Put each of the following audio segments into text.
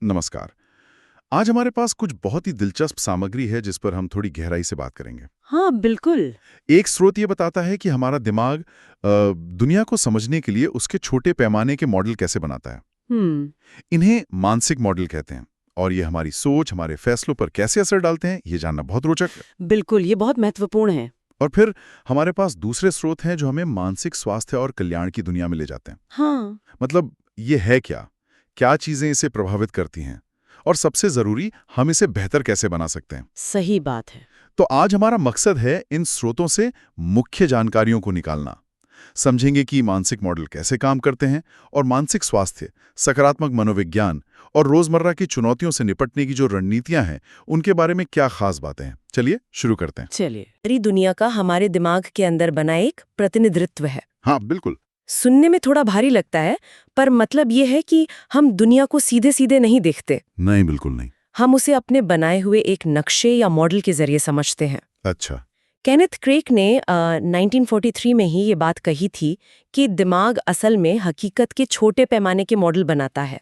नमस्कार। आज हमारे पास कुछ बहुत ही दिलचस्प सामग्री है जिस पर हम थोड़ी गहराई से बात करेंगे। हाँ बिल्कुल। एक स्रोत ये बताता है कि हमारा दिमाग दुनिया को समझने के लिए उसके छोटे पैमाने के मॉडल कैसे बनाता है। हम्म। इन्हें मानसिक मॉडल कहते हैं और ये हमारी सोच, हमारे फैसलों पर कैसे असर डालते हैं, ये जानना बहुत रोचक है। बिल्कुल, ये बहुत महत्वपूर्ण है। और फिर हमारे पास दूसरे स्रोत हैं जो हमें मानसिक स्वास्थ्य और कल्याण की दुनिया में ले जाते हैं। हाँ। मतलब ये है क्या, क्या चीजें इसे प्रभावित करती हैं और सबसे जरूरी, हम इसे बेहतर कैसे बना सकते हैं। सही बात है। तो आज हमारा मकसद है इन स्रोतों से मुख्य जानकारियों को निकालना। समझेंगे कि मानसिक मॉडल कैसे काम करते हैं और मानसिक स्वास्थ्य, सकारात्मक मनोविज्ञान और रोजमर्रा की चुनौतियों से निपटने की जो रणनीतियां हैं, उनके बारे में क्या खास बातें हैं। चलिए शुरू करते हैं। चलिए, सारी दुनिया का हमारे दिमाग के अंदर बना एक प्रतिनिधित्व है। हाँ बिल्कुल। सुनने में थोड़ा भारी लगता है, पर मतलब ये है कि हम दुनिया को सीधे सीधे नहीं देखते। नहीं, बिल्कुल नहीं। हम उसे अपने बनाए हुए एक नक्शे या मॉडल के जरिए समझते हैं। अच्छा। केनेथ क्रेक ने 1943 में ही ये बात कही थी कि दिमाग असल में हकीकत के छोटे पैमाने के मॉडल बनाता है,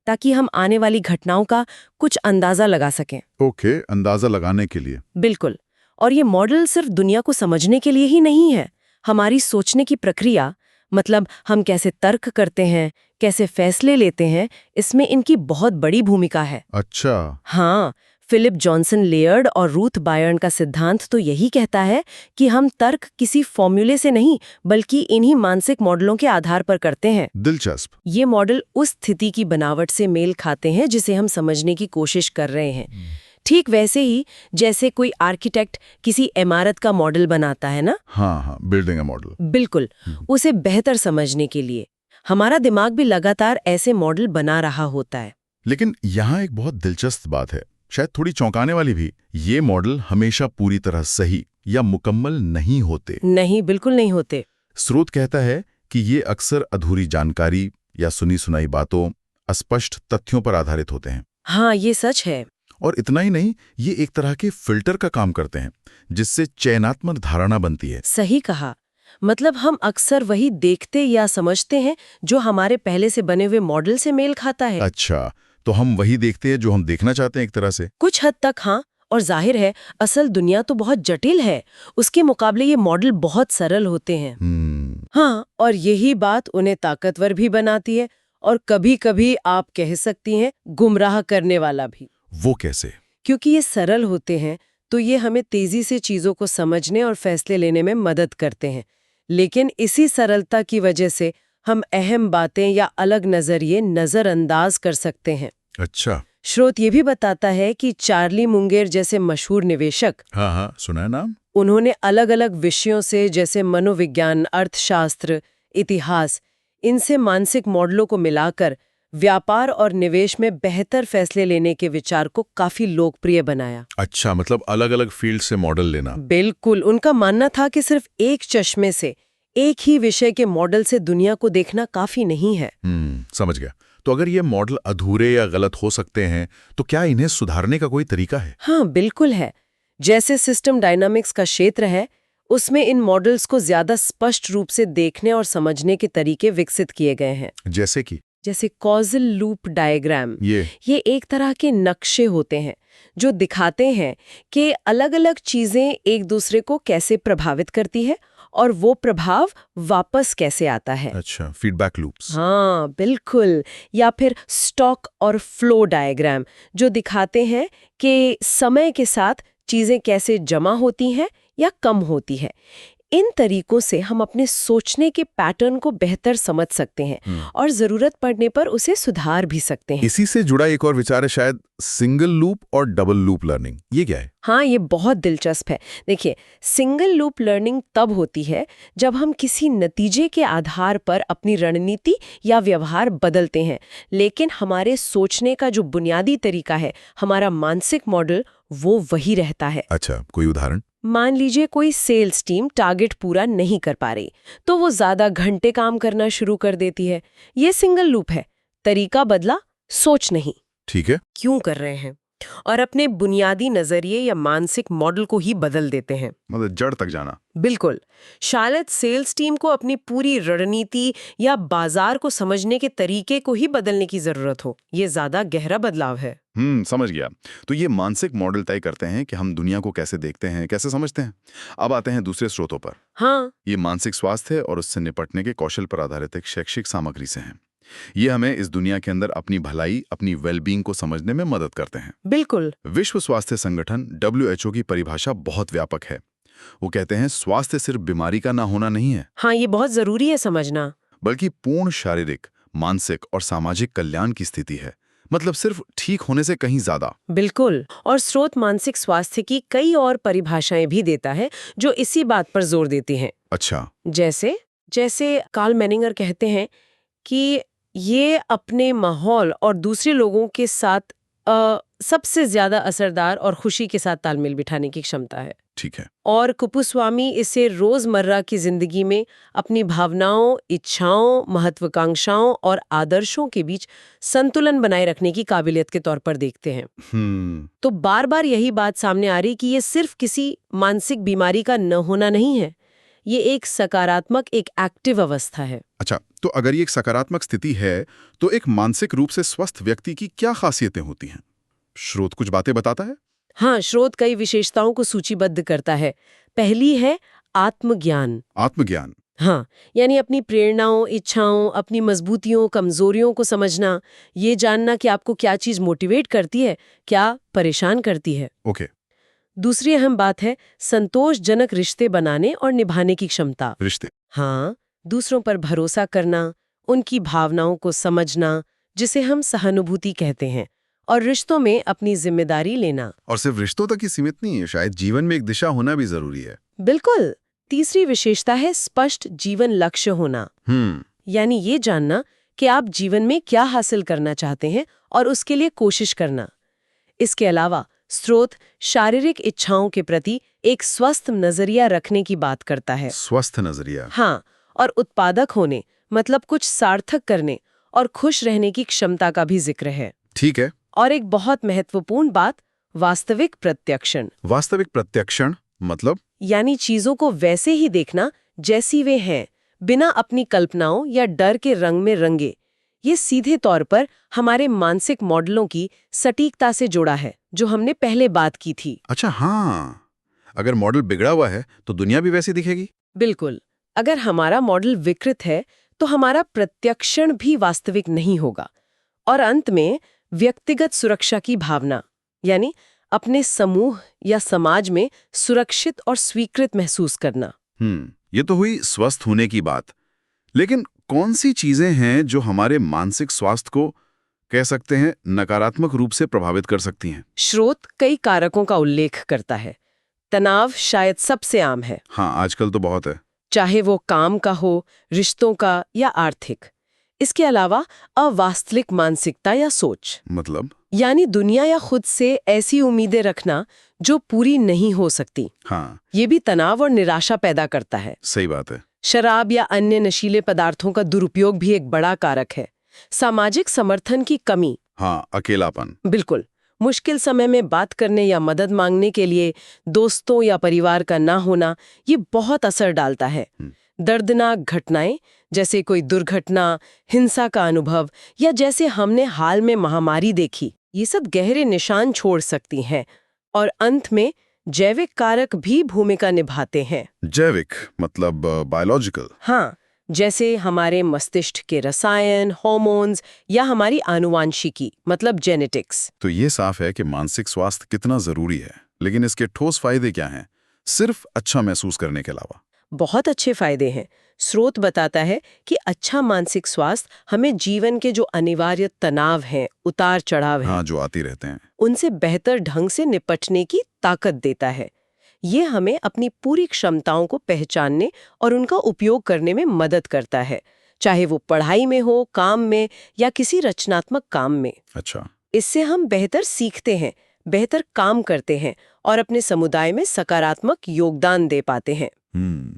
ताकि हम आने वाली घटनाओं का कुछ अंदाजा लगा सकें। ओके, अंदाजा लगाने के लिए। बिल्कुल। और ये मॉडल सिर्फ दुनिया को समझने के लिए ही नहीं है। हमारी सोचने की प्रक्रिया, मतलब हम कैसे तर्क करते हैं, कैसे फैसले लेते हैं, इसमें इनकी बहुत बड़ी भूमिका है। अच्छा। हाँ, फिलिप जॉनसन लेयर्ड और रूथ बायर्न का सिद्धांत तो यही कहता है कि हम तर्क किसी फॉर्मूले से नहीं, बल्कि इन्हीं मानसिक मॉडलों के आधार पर करते हैं। दिलचस्प। ये मॉडल उस स्थिति की बनावट से मेल खाते हैं जिसे हम समझने की कोशिश कर रहे हैं। ठीक वैसे ही जैसे कोई आर्किटेक्ट किसी इमारत का मॉडल बनाता है ना। हाँ हाँ, बिल्डिंग अ मॉडल। बिल्कुल, उसे बेहतर समझने के लिए हमारा दिमाग भी लगातार ऐसे मॉडल बना रहा होता है। लेकिन यहाँ एक बहुत दिलचस्प बात है, शायद थोड़ी चौंकाने वाली भी। ये मॉडल हमेशा पूरी तरह सही या मुकम्मल नहीं होते। नहीं, बिल्कुल नहीं होते। स्रोत कहता है कि ये अक्सर अधूरी जानकारी या सुनी सुनाई बातों, अस्पष्ट तथ्यों पर आधारित होते हैं। हाँ, ये सच है। और इतना ही नहीं, ये एक तरह के फिल्टर का काम करते हैं, जिससे चयनात्मक धारणा बनती है। सही कहा। मतलब हम अक्सर वही देखते या समझते हैं जो हमारे पहले से बने हुए मॉडल से मेल खाता है। अच्छा, तो हम वही देखते हैं जो हम देखना चाहते हैं एक तरह से। कुछ हद तक हाँ, और जाहिर है असल दुनिया तो बहुत जटिल है, उसके मुकाबले ये मॉडल बहुत सरल होते हैं। हाँ, और यही बात उन्हें ताकतवर भी बनाती है और कभी-कभी आप कह सकती हैं गुमराह करने वाला भी। वो कैसे? क्योंकि ये सरल होते हैं तो ये हमें तेजी से चीजों को समझने और फैसले लेने में मदद करते हैं, लेकिन इसी सरलता की वजह से हम अहम बातें या अलग नजरिए नजरअंदाज कर सकते हैं। अच्छा। स्रोत ये भी बताता है कि चार्ली मुंगेर जैसे मशहूर निवेशक, हाँ हाँ, सुना है नाम। उन्होंने अलग अलग विषयों से, जैसे मनोविज्ञान, अर्थशास्त्र, इतिहास, इनसे मानसिक मॉडलों को मिलाकर व्यापार और निवेश में बेहतर फैसले लेने के विचार को काफी लोकप्रिय बनाया। अच्छा, मतलब अलग अलग फील्ड से मॉडल लेना। बिल्कुल, उनका मानना था कि सिर्फ एक चश्मे से, एक ही विषय के मॉडल से दुनिया को देखना काफी नहीं है। समझ गया। तो अगर ये मॉडल अधूरे या गलत हो सकते हैं, तो क्या इन्हें सुधारने का कोई तरीका है? हाँ बिल्कुल है। जैसे सिस्टम डायनामिक्स का क्षेत्र है, उसमें इन मॉडल्स को ज्यादा स्पष्ट रूप से देखने और समझने के तरीके विकसित किए गए हैं। जैसे कॉजल लूप डायग्राम, ये एक तरह के नक्शे होते हैं जो दिखाते हैं कि अलग-अलग चीजें एक दूसरे को कैसे प्रभावित करती है और वो प्रभाव वापस कैसे आता है। अच्छा, फीडबैक लूप्स। हाँ बिल्कुल। या फिर स्टॉक और फ्लो डायग्राम, जो दिखाते हैं कि समय के साथ चीजें कैसे जमा होती हैं या कम होती है। इन तरीकों से हम अपने सोचने के पैटर्न को बेहतर समझ सकते हैं और जरूरत पड़ने पर उसे सुधार भी सकते हैं। इसी से जुड़ा एक और विचार है शायद सिंगल लूप और डबल लूप लर्निंग। ये क्या है? हाँ, ये बहुत दिलचस्प है। देखिए, सिंगल लूप लर्निंग तब होती है जब हम किसी नतीजे के आधार पर अपनी रणनीति या व्यवहार बदलते हैं, लेकिन हमारे सोचने का जो बुनियादी तरीका है, हमारा मानसिक मॉडल, वो वही रहता है। अच्छा, कोई उदाहरण? मान लीजिए कोई सेल्स टीम टारगेट पूरा नहीं कर पा रही, तो वो ज्यादा घंटे काम करना शुरू कर देती है। ये सिंगल लूप है। तरीका बदला, सोच नहीं। ठीक है। क्यों कर रहे हैं, और अपने बुनियादी नजरिए या मानसिक मॉडल को ही बदल देते हैं। मतलब जड़ तक जाना। बिल्कुल। शायद सेल्स टीम को अपनी पूरी रणनीति या बाजार को समझने के तरीके को ही बदलने की जरूरत हो। ये ज्यादा गहरा बदलाव है। समझ गया। तो ये मानसिक मॉडल तय करते हैं कि हम दुनिया को कैसे देखते हैं, कैसे समझते हैं। अब आते हैं दूसरे स्रोतों पर। हाँ, ये मानसिक स्वास्थ्य और उससे निपटने के कौशल पर आधारित एक शैक्षिक सामग्री से हैं। ये हमें इस दुनिया के अंदर अपनी भलाई, अपनी वेलबींग को समझने में मदद करते हैं। बिल्कुल। विश्व स्वास्थ्य संगठन WHO की परिभाषा बहुत व्यापक है। वो कहते हैं स्वास्थ्य सिर्फ बीमारी का ना होना नहीं है। हाँ, ये बहुत जरूरी है समझना। बल्कि पूर्ण शारीरिक, मानसिक और सामाजिक कल्याण की स्थिति है। मतलब सिर्फ ठीक होने से कहीं ज्यादा। बिल्कुल। और स्रोत मानसिक स्वास्थ्य की कई और परिभाषाएं भी देता है जो इसी बात पर जोर देती हैं। अच्छा। जैसे कार्ल मेनिंगर कहते हैं कि ये अपने माहौल और दूसरे लोगों के साथ सबसे ज्यादा असरदार और खुशी के साथ तालमेल बिठाने की क्षमता है। ठीक है। और कुपुस्वामी इसे रोजमर्रा की जिंदगी में अपनी भावनाओं, इच्छाओं, महत्वाकांक्षाओं और आदर्शों के बीच संतुलन बनाए रखने की काबिलियत के तौर पर देखते हैं। तो बार बार यही बात सामने आ रही कि ये सिर्फ किसी मानसिक बीमारी का न होना नहीं है, ये एक सकारात्मक, एक एक्टिव अवस्था है। अच्छा, तो अगर ये एक सकारात्मक स्थिति है, तो एक मानसिक रूप से स्वस्थ व्यक्ति की क्या खासियतें होती हैं? स्रोत कुछ बातें बताता है? हाँ, स्रोत कई विशेषताओं को सूचीबद्ध करता है। पहली है आत्मज्ञान। आत्मज्ञान। हाँ, यानी अपनी प्रेरणाओं, इच्छाओं, अपनी मजबूतियों, कमजोरियों को समझना, ये जानना कि आपको क्या चीज मोटिवेट करती है, क्या परेशान करती है। ओके। दूसरी अहम बात है संतोषजनक रिश्ते बनाने और निभाने की क्षमता। रिश्ते। हाँ, दूसरों पर भरोसा करना, उनकी भावनाओं को समझना, जिसे हम सहानुभूति कहते हैं, और रिश्तों में अपनी जिम्मेदारी लेना। और सिर्फ रिश्तों तक ही सीमित नहीं है, शायद जीवन में एक दिशा होना भी जरूरी है। बिल्कुल। तीसरी विशेषता है स्पष्ट जीवन लक्ष्य होना। यानी ये जानना कि आप जीवन में क्या हासिल करना चाहते हैं और उसके लिए कोशिश करना। इसके अलावा स्रोत शारीरिक इच्छाओं के प्रति एक स्वस्थ नजरिया रखने की बात करता है। स्वस्थ नजरिया। हाँ, और उत्पादक होने, मतलब कुछ सार्थक करने और खुश रहने की क्षमता का भी जिक्र है। ठीक है। और एक बहुत महत्वपूर्ण बात, वास्तविक प्रत्यक्षण। वास्तविक प्रत्यक्षण मतलब? यानी चीजों को वैसे ही देखना जैसी वे हैं, बिना अपनी कल्पनाओं या डर के रंग में रंगे। ये सीधे तौर पर हमारे मानसिक मॉडलों की सटीकता से जुड़ा है, जो हमने पहले बात की थी। अच्छा, हाँ, अगर मॉडल बिगड़ा हुआ है तो दुनिया भी वैसी दिखेगी। बिल्कुल। अगर हमारा मॉडल विकृत है तो हमारा प्रत्यक्षण भी वास्तविक नहीं होगा। और अंत में व्यक्तिगत सुरक्षा की भावना, यानी अपने समूह या समाज में सुरक्षित और स्वीकृत महसूस करना। ये तो हुई स्वस्थ होने की बात। लेकिन कौन सी चीजें हैं जो हमारे मानसिक स्वास्थ्य को, कह सकते हैं, नकारात्मक रूप से प्रभावित कर सकती हैं? स्रोत कई कारकों का उल्लेख करता है। तनाव शायद सबसे आम है। हाँ, आजकल तो बहुत है। चाहे वो काम का हो, रिश्तों का या आर्थिक। इसके अलावा अवास्तविक मानसिकता या सोच, मतलब यानी दुनिया या खुद से ऐसी उम्मीदें रखना जो पूरी नहीं हो सकती। हाँ, ये भी तनाव और निराशा पैदा करता है। सही बात है। शराब या अन्य नशीले पदार्थों का दुरुपयोग भी एक बड़ा कारक है। सामाजिक समर्थन की कमी। हाँ, अकेलापन। बिल्कुल। मुश्किल समय में बात करने या मदद मांगने के लिए दोस्तों या परिवार का ना होना, ये बहुत असर डालता है। दर्दनाक घटनाएं, जैसे कोई दुर्घटना, हिंसा का अनुभव, या जैसे हमने हाल में महामारी देखी, ये सब गहरे निशान छोड़ सकती हैं। और अंत में जैविक कारक भी भूमिका निभाते हैं। जैविक मतलब बायोलॉजिकल? हाँ, जैसे हमारे मस्तिष्क के रसायन, हार्मोन्स, या हमारी आनुवांशिकी, मतलब जेनेटिक्स। तो ये साफ है कि मानसिक स्वास्थ्य कितना जरूरी है, लेकिन इसके ठोस फायदे क्या हैं, सिर्फ अच्छा महसूस करने के अलावा? बहुत अच्छे फायदे हैं। स्रोत बताता है कि अच्छा मानसिक स्वास्थ्य हमें जीवन के जो अनिवार्य तनाव हैं, उतार चढ़ाव हैं, हाँ, जो आती रहते हैं, उनसे बेहतर ढंग से निपटने की ताकत देता है। ये हमें अपनी पूरी क्षमताओं को पहचानने और उनका उपयोग करने में मदद करता है, चाहे वो पढ़ाई में हो, काम में, या किसी रचनात्मक काम में। अच्छा। इससे हम बेहतर सीखते हैं, बेहतर काम करते हैं और अपने समुदाय में सकारात्मक योगदान दे पाते हैं।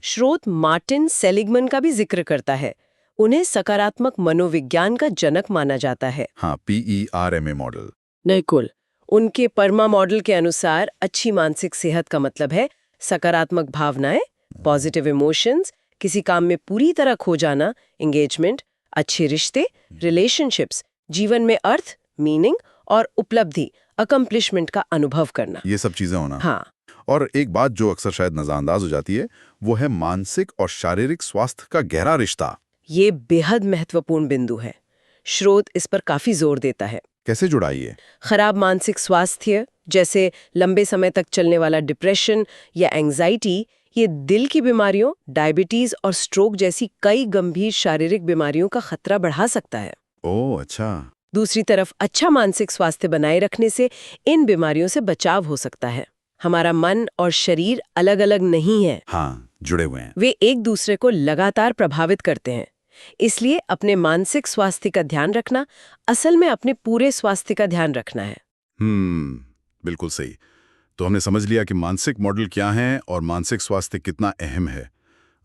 स्रोत मार्टिन सेलिगमन का भी जिक्र करता है। उन्हें सकारात्मक मनोविज्ञान का जनक माना जाता है। हाँ, PERMA मॉडल। बिल्कुल। उनके परमा मॉडल के अनुसार अच्छी मानसिक सेहत का मतलब है सकारात्मक भावनाएं, पॉजिटिव इमोशंस, किसी काम में पूरी तरह खो जाना, एंगेजमेंट, अच्छे रिश्ते, रिलेशनशिप्स, जीवन में अर्थ, मीनिंग और उपलब्धि, अकम्प्लिशमेंट का अनुभव करना। ये सब चीजें होना। हाँ। और एक बात जो अक्सर शायद नजरअंदाज हो जाती है, वो है मानसिक और शारीरिक स्वास्थ्य का गहरा रिश्ता। ये बेहद महत्वपूर्ण बिंदु है। स्रोत इस पर काफी जोर देता है। कैसे जुड़ा ये? खराब मानसिक स्वास्थ्य, जैसे लंबे समय तक चलने वाला डिप्रेशन या एंजाइटी, ये दिल की बीमारियों, डायबिटीज और स्ट्रोक जैसी कई गंभीर शारीरिक बीमारियों का खतरा बढ़ा सकता है। ओह अच्छा। दूसरी तरफ अच्छा मानसिक स्वास्थ्य बनाए रखने से इन बीमारियों से बचाव हो सकता है। हमारा मन और शरीर अलग अलग नहीं है। हाँ, जुड़े हुए हैं। वे एक दूसरे को लगातार प्रभावित करते हैं। इसलिए अपने मानसिक स्वास्थ्य का ध्यान रखना असल में अपने पूरे स्वास्थ्य का ध्यान रखना है। बिल्कुल सही। तो हमने समझ लिया कि मानसिक मॉडल क्या हैं और मानसिक स्वास्थ्य कितना अहम है।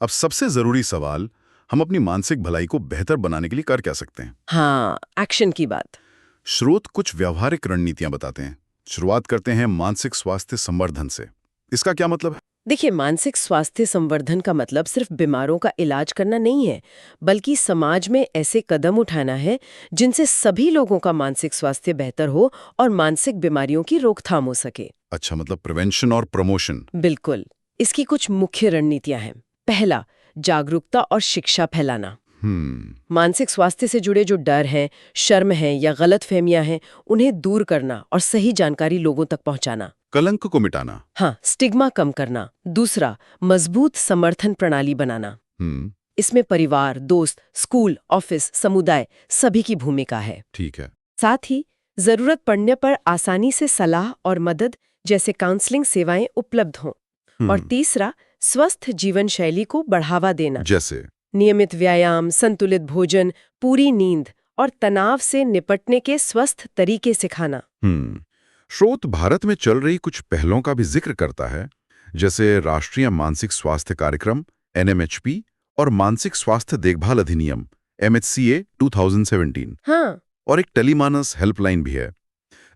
अब सबसे जरूरी सवाल, हम अपनी मानसिक भलाई को बेहतर बनाने के लिए कर क्या सकते हैं? हाँ, एक्शन की बात। स्रोत कुछ व्यावहारिक रणनीतियां बताते हैं। शुरुआत करते हैं मानसिक स्वास्थ्य संवर्धन से। इसका क्या मतलब है? देखिए, मानसिक स्वास्थ्य संवर्धन का मतलब सिर्फ बीमारों का इलाज करना नहीं है, बल्कि समाज में ऐसे कदम उठाना है जिनसे सभी लोगों का मानसिक स्वास्थ्य बेहतर हो और मानसिक बीमारियों की रोकथाम हो सके। अच्छा, मतलब प्रिवेंशन और प्रमोशन। बिल्कुल। इसकी कुछ मुख्य रणनीतियां हैं। पहला, जागरूकता और शिक्षा फैलाना। मानसिक स्वास्थ्य से जुड़े जो डर हैं, शर्म है या गलतफहमियां हैं, उन्हें दूर करना और सही जानकारी लोगों तक पहुंचाना। कलंक को मिटाना। हाँ, स्टिग्मा कम करना। दूसरा, मजबूत समर्थन प्रणाली बनाना। इसमें परिवार, दोस्त, स्कूल, ऑफिस, समुदाय सभी की भूमिका है। ठीक है। साथ ही जरूरत पड़ने पर आसानी से सलाह और मदद जैसे काउंसलिंग सेवाएं उपलब्ध हों। और तीसरा, स्वस्थ जीवन शैली को बढ़ावा देना, जैसे नियमित व्यायाम, संतुलित भोजन, पूरी नींद और तनाव से निपटने के स्वस्थ तरीके सिखाना। स्रोत भारत में चल रही कुछ पहलों का भी जिक्र करता है, जैसे राष्ट्रीय मानसिक स्वास्थ्य कार्यक्रम NMHP और मानसिक स्वास्थ्य देखभाल अधिनियम MHCA 2017। हाँ। और एक टेलीमानस हेल्पलाइन भी है।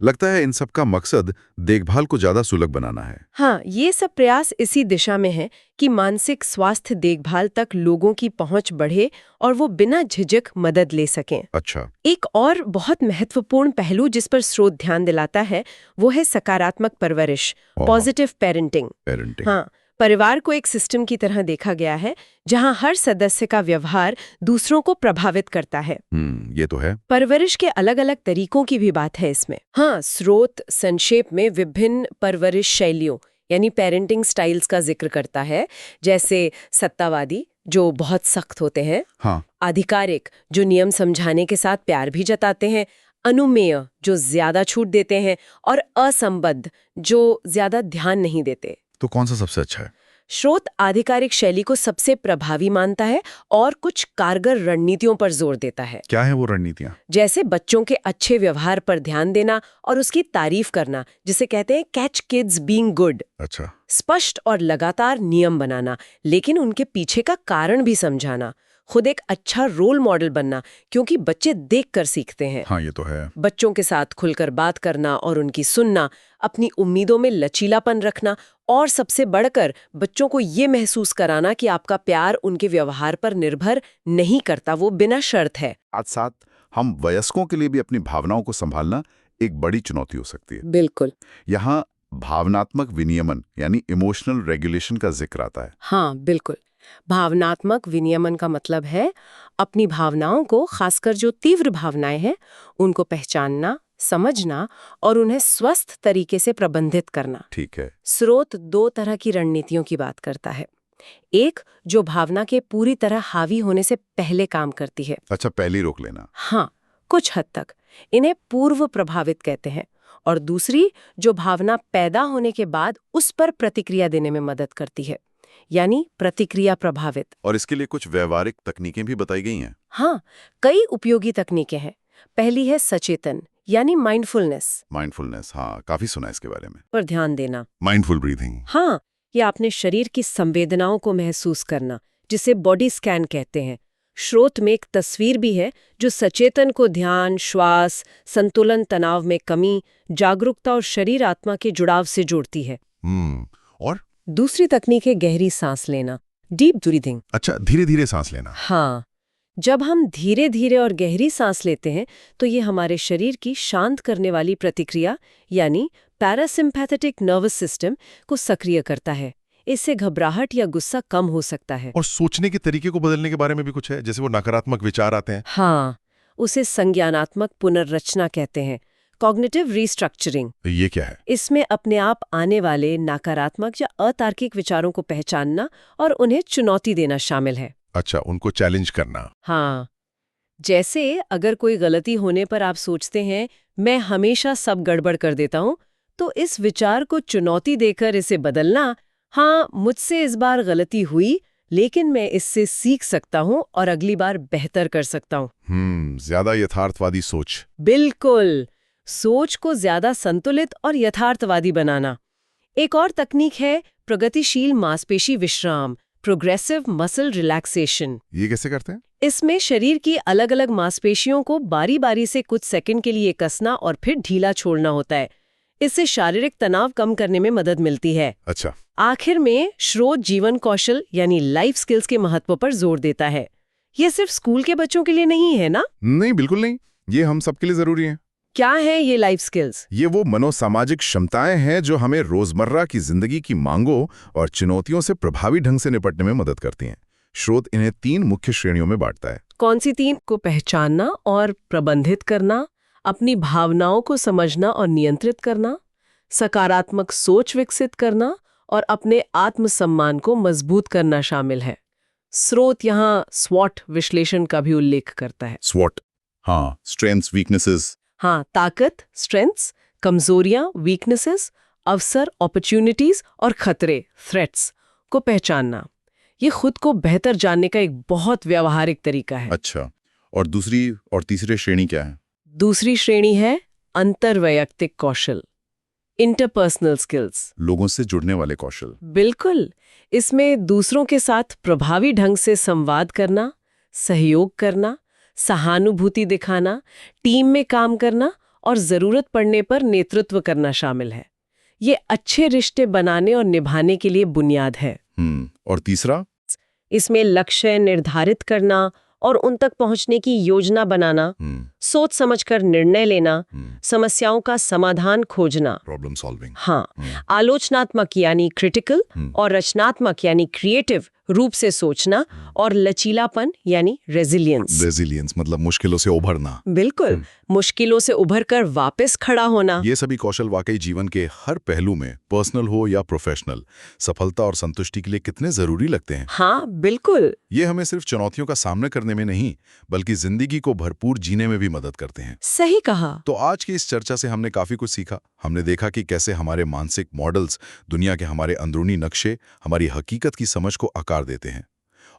लगता है इन सब का मकसद देखभाल को ज्यादा सुलभ बनाना है। हाँ, ये सब प्रयास इसी दिशा में है कि मानसिक स्वास्थ्य देखभाल तक लोगों की पहुंच बढ़े और वो बिना झिझक मदद ले सकें। अच्छा। एक और बहुत महत्वपूर्ण पहलू जिस पर स्रोत ध्यान दिलाता है, वो है सकारात्मक परवरिश, पॉजिटिव पेरेंटिंग। हाँ, परिवार को एक सिस्टम की तरह देखा गया है जहां हर सदस्य का व्यवहार दूसरों को प्रभावित करता है। ये तो है। परवरिश के अलग अलग तरीकों की भी बात है इसमें। हाँ, स्रोत संक्षेप में विभिन्न परवरिश शैलियों यानी पेरेंटिंग स्टाइल्स का जिक्र करता है, जैसे सत्तावादी जो बहुत सख्त होते हैं, हाँ। आधिकारिक जो नियम समझाने के साथ प्यार भी जताते हैं, अनुमेय जो ज्यादा छूट देते हैं, और असंबद्ध जो ज्यादा ध्यान नहीं देते। तो कौन सा सबसे अच्छा है? स्रोत आधिकारिक शैली को सबसे प्रभावी मानता है और कुछ कारगर रणनीतियों पर जोर देता है। क्या है वो रणनीतियां? जैसे बच्चों के अच्छे व्यवहार पर ध्यान देना और उसकी तारीफ करना, जिसे कहते हैं कैच किड्स बीइंग गुड। अच्छा। स्पष्ट और लगातार नियम बनाना, लेकिन उनके पीछे का कारण भी समझाना। खुद एक अच्छा रोल मॉडल बनना, क्योंकि बच्चे देखकर सीखते हैं। हाँ, ये तो है। बच्चों के साथ खुलकर बात करना और उनकी सुनना, अपनी उम्मीदों में लचीलापन रखना, और सबसे बढ़कर बच्चों को ये महसूस कराना कि आपका प्यार उनके व्यवहार पर निर्भर नहीं करता, वो बिना शर्त है। साथ हम वयस्कों के लिए भी अपनी भावनाओं को संभालना एक बड़ी चुनौती हो सकती है। बिल्कुल। यहाँ भावनात्मक विनियमन यानी इमोशनल रेगुलेशन का जिक्र आता है। हाँ, बिल्कुल। भावनात्मक विनियमन का मतलब है अपनी भावनाओं को, खासकर जो तीव्र भावनाएं हैं, उनको पहचानना, समझना और उन्हें स्वस्थ तरीके से प्रबंधित करना। ठीक है। स्रोत दो तरह की रणनीतियों की बात करता है। एक जो भावना के पूरी तरह हावी होने से पहले काम करती है। अच्छा, पहले रोक लेना। हाँ, कुछ हद तक इन्हें पूर्व प्रभावित कहते हैं। और दूसरी जो भावना पैदा होने के बाद उस पर प्रतिक्रिया देने में मदद करती है, यानी प्रतिक्रिया प्रभावित। और इसके लिए कुछ व्यवहारिक तकनीकें भी बताई गई हैं। हाँ, कई उपयोगी तकनीकें हैं। पहली है सचेतन यानी माइंडफुलनेस। माइंडफुलनेस, हाँ, काफी सुना है इसके बारे में। पर ध्यान देना। Mindful breathing. हाँ, ये अपने शरीर की संवेदनाओं को महसूस करना, जिसे बॉडी स्कैन कहते हैं। स्रोत में एक तस्वीर भी है जो सचेतन को ध्यान, श्वास, संतुलन, तनाव में कमी, जागरूकता और शरीर आत्मा के जुड़ाव से जोड़ती है। और दूसरी तकनीक है गहरी सांस लेना, डीप ब्रीथिंग। अच्छा, धीरे धीरे सांस लेना। हाँ, जब हम धीरे धीरे और गहरी सांस लेते हैं तो ये हमारे शरीर की शांत करने वाली प्रतिक्रिया यानी पैरासिम्पैथेटिक नर्वस सिस्टम को सक्रिय करता है। इससे घबराहट या गुस्सा कम हो सकता है। और सोचने के तरीके को बदलने के बारे में भी कुछ है, जैसे वो नकारात्मक विचार आते हैं। हाँ, उसे संज्ञानात्मक पुनर्रचना कहते हैं, कॉग्निटिव रीस्ट्रक्चरिंग। ये क्या है? इसमें अपने आप आने वाले नकारात्मक या अतार्किक विचारों को पहचानना और उन्हें चुनौती देना शामिल है। अच्छा, उनको चैलेंज करना। हाँ, जैसे अगर कोई गलती होने पर आप सोचते हैं मैं हमेशा सब गड़बड़ कर देता हूँ, तो इस विचार को चुनौती देकर इसे बदलना, हाँ मुझसे इस बार गलती हुई लेकिन मैं इससे सीख सकता हूँ और अगली बार बेहतर कर सकता हूँ। ज्यादा यथार्थवादी सोच। बिल्कुल, सोच को ज्यादा संतुलित और यथार्थवादी बनाना। एक और तकनीक है प्रगतिशील मांसपेशी विश्राम, प्रोग्रेसिव मसल रिलैक्सेशन। ये कैसे करते हैं? इसमें शरीर की अलग अलग मांसपेशियों को बारी बारी से कुछ सेकंड के लिए कसना और फिर ढीला छोड़ना होता है। इससे शारीरिक तनाव कम करने में मदद मिलती है। अच्छा। आखिर में श्रोत जीवन कौशल यानी लाइफ स्किल्स के महत्व पर जोर देता है। ये सिर्फ स्कूल के बच्चों के लिए नहीं है ना? नहीं, बिल्कुल नहीं, ये हम सबके लिए जरूरी है। क्या है ये लाइफ स्किल्स? ये वो मनोसामाजिक क्षमताएं हैं जो हमें रोजमर्रा की जिंदगी की मांगों और चुनौतियों से प्रभावी ढंग से निपटने में मदद करती हैं। स्रोत इन्हें 3 मुख्य श्रेणियों में बांटता है। कौन सी 3? को पहचानना और प्रबंधित करना, अपनी भावनाओं को समझना और नियंत्रित करना, सकारात्मक सोच विकसित करना और अपने आत्मसम्मान को मजबूत करना शामिल है। स्रोत यहाँ स्वॉट विश्लेषण का भी उल्लेख करता है। स्वॉट, हाँ, स्ट्रेंथ्स, वीकनेसेस। हाँ, ताकत, स्ट्रेंथ्स, कमजोरियां, वीकनेसेस, अवसर, अपॉर्चुनिटीज और खतरे, थ्रेट्स को पहचानना। ये खुद को बेहतर जानने का एक बहुत व्यावहारिक तरीका है। अच्छा, और दूसरी और तीसरी श्रेणी क्या है? दूसरी श्रेणी है अंतर्वैयक्तिक कौशल, इंटरपर्सनल स्किल्स। लोगों से जुड़ने वाले कौशल। बिल्कुल, इसमें दूसरों के साथ प्रभावी ढंग से संवाद करना, सहयोग करना, सहानुभूति दिखाना, टीम में काम करना और जरूरत पड़ने पर नेतृत्व करना शामिल है। ये अच्छे रिश्ते बनाने और निभाने के लिए बुनियाद है। और तीसरा? इसमें लक्ष्य निर्धारित करना और उन तक पहुंचने की योजना बनाना, सोच समझकर निर्णय लेना, समस्याओं का समाधान खोजना, प्रॉब्लम सॉल्विंग। हाँ, आलोचनात्मक यानी क्रिटिकल और रचनात्मक यानी क्रिएटिव रूप से सोचना और लचीलापन यानी रेजिलियंस। रेजिलियंस मतलब मुश्किलों से उभरना। बिल्कुल, मुश्किलों से उभरकर वापस खड़ा होना। ये सभी कौशल वाकई जीवन के हर पहलू में, पर्सनल हो या प्रोफेशनल, सफलता और संतुष्टि के लिए कितने जरूरी लगते हैं। हाँ, बिल्कुल। ये हमें सिर्फ चुनौतियों का सामना करने में नहीं, बल्कि जिंदगी को भरपूर जीने में भी मदद करते हैं। सही कहा। तो आज की इस चर्चा से हमने काफी कुछ सीखा। हमने देखा कि कैसे हमारे मानसिक मॉडल्स दुनिया के हमारे अंदरूनी नक्शे हमारी हकीकत की समझ को आकार देते हैं,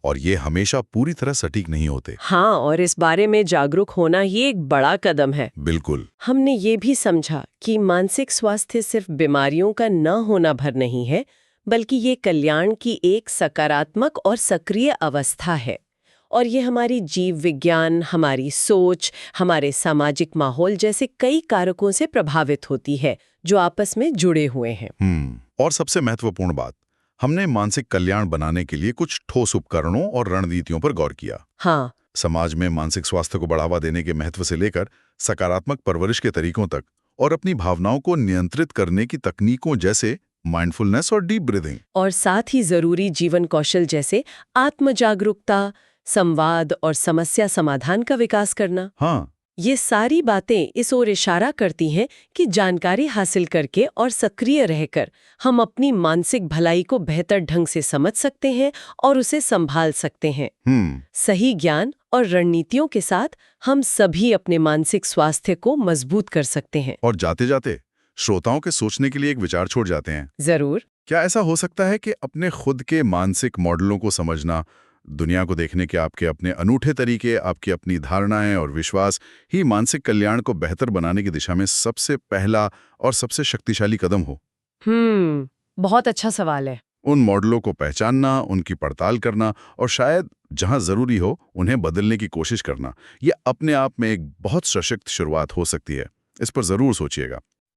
और ये हमेशा पूरी तरह सटीक नहीं होते। हाँ, और इस बारे में जागरूक होना ये एक बड़ा कदम है। बिल्कुल। हमने ये भी समझा कि मानसिक स्वास्थ्य सिर्फ बीमारियों का न होना भर नहीं है, बल्कि ये कल्याण की एक सकारात्मक और सक्रिय अवस्था है। और ये हमारी जीव विज्ञान, हमारी सोच, हमारे सामाजिक माहौल जैसे कई कारकों से प्रभावित होती है जो आपस में जुड़े हुए हैं। और सबसे महत्वपूर्ण बात, हमने मानसिक कल्याण बनाने के लिए कुछ ठोस उपकरणों और रणनीतियों पर गौर किया। हाँ, समाज में मानसिक स्वास्थ्य को बढ़ावा देने के महत्व से लेकर सकारात्मक परवरिश के तरीकों तक, और अपनी भावनाओं को नियंत्रित करने की तकनीकों जैसे माइंडफुलनेस और डीप ब्रीथिंग, और साथ ही जरूरी जीवन कौशल जैसे आत्म जागरूकता, संवाद और समस्या समाधान का विकास करना। हाँ, ये सारी बातें इस ओर इशारा करती हैं कि जानकारी हासिल करके और सक्रिय रहकर हम अपनी मानसिक भलाई को बेहतर ढंग से समझ सकते हैं और उसे संभाल सकते हैं। सही ज्ञान और रणनीतियों के साथ हम सभी अपने मानसिक स्वास्थ्य को मजबूत कर सकते हैं। और जाते जाते श्रोताओं के सोचने के लिए एक विचार छोड़ जाते हैं। जरूर। क्या ऐसा हो सकता है कि अपने खुद के मानसिक मॉडलों को समझना, दुनिया को देखने के आपके अपने अनूठे तरीके, आपकी अपनी धारणाएं और विश्वास ही मानसिक कल्याण को बेहतर बनाने की दिशा में सबसे पहला और सबसे शक्तिशाली कदम हो? बहुत अच्छा सवाल है। उन मॉडलों को पहचानना, उनकी पड़ताल करना और शायद जहां जरूरी हो उन्हें बदलने की कोशिश करना, ये अपने आप में एक बहुत सशक्त शुरुआत हो सकती है। इस पर जरूर सोचिएगा।